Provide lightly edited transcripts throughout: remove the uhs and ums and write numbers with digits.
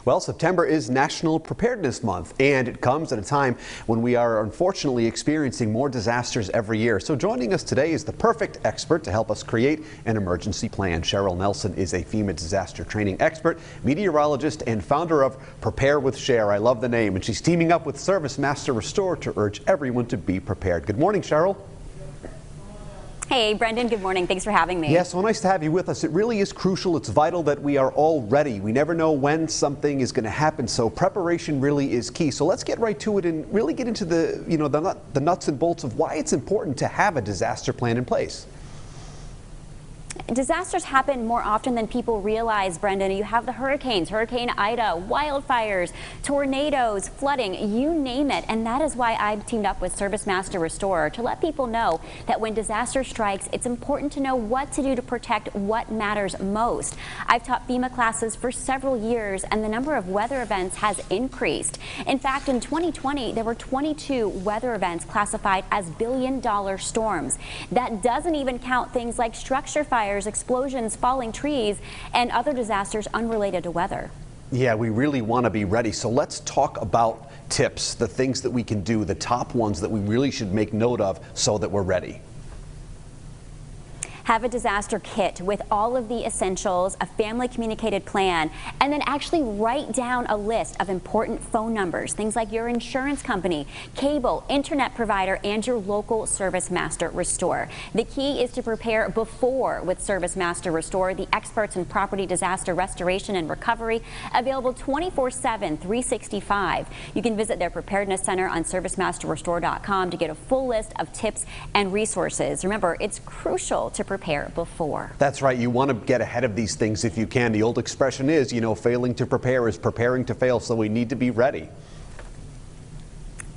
Well, September is National Preparedness Month, and it comes at a time when we are unfortunately experiencing more disasters every year. So joining us today is the perfect expert to help us create an emergency plan. Cheryl Nelson is a FEMA disaster training expert, meteorologist, and founder of Prepare with Cher. I love the name, and she's teaming up with Service Master Restore to urge everyone to be prepared. Good morning, Cheryl. Hey, Brendan, good morning. Thanks for having me. Yes, well, nice to have you with us. It really is crucial. It's vital that we are all ready. We never know when something is going to happen, so preparation really is key. So let's get right to it and really get into the nuts and bolts of why it's important to have a disaster plan in place. Disasters happen more often than people realize, Brendan. You have the hurricanes, Hurricane Ida, wildfires, tornadoes, flooding, you name it. And that is why I've teamed up with Service Master Restore to let people know that when disaster strikes, it's important to know what to do to protect what matters most. I've taught FEMA classes for several years, and the number of weather events has increased. In fact, in 2020, there were 22 weather events classified as billion-dollar storms. That doesn't even count things like structure fires, explosions, falling trees, and other disasters unrelated to weather. Yeah, we really want to be ready. So let's talk about tips, the things that we can do, the top ones that we really should make note of so that we're ready. Have a disaster kit with all of the essentials, a family communicated plan, and then actually write down a list of important phone numbers, things like your insurance company, cable, internet provider, and your local Service Master Restore. The key is to prepare before with Service Master Restore, the experts in property disaster restoration and recovery, available 24/7, 365. You can visit their preparedness center on servicemasterrestore.com to get a full list of tips and resources. Remember, it's crucial to prepare before. That's right. You want to get ahead of these things if you can. The old expression is, failing to prepare is preparing to fail, so we need to be ready.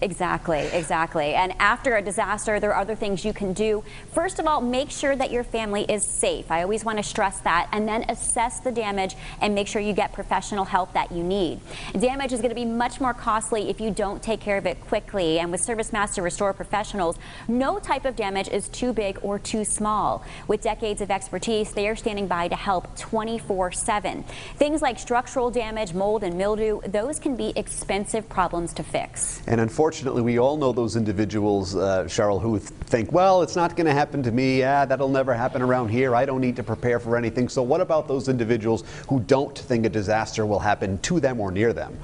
Exactly. And after a disaster, there are other things you can do. First of all, make sure that your family is safe. I always want to stress that. And then assess the damage and make sure you get professional help that you need. Damage is going to be much more costly if you don't take care of it quickly. And with Service Master Restore professionals, no type of damage is too big or too small. With decades of expertise, they are standing by to help 24/7. Things like structural damage, mold, and mildew, those can be expensive problems to fix. And unfortunately, we all know those individuals, Cheryl, who think, well, it's not going to happen to me. Yeah, that'll never happen around here. I don't need to prepare for anything. So what about those individuals who don't think a disaster will happen to them or near them?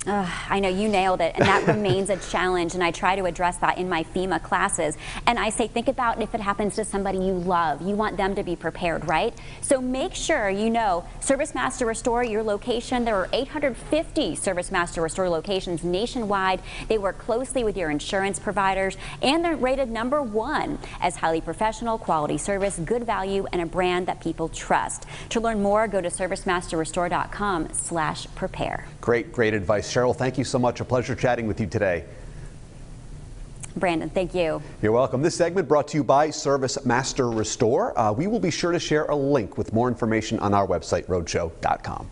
I know, you nailed it, and that remains a challenge, and I try to address that in my FEMA classes. And I say, think about if it happens to somebody you love. You want them to be prepared, right? So make sure you know Service Master Restore, your location. There are 850 Service Master Restore locations nationwide. They work closely with your insurance providers, and they're rated #1 as highly professional, quality service, good value, and a brand that people trust. To learn more, go to servicemasterrestore.com/prepare. Great advice. Cheryl, thank you so much. A pleasure chatting with you today. Brandon, thank you. You're welcome. This segment brought to you by Service Master Restore. We will be sure to share a link with more information on our website, roadshow.com.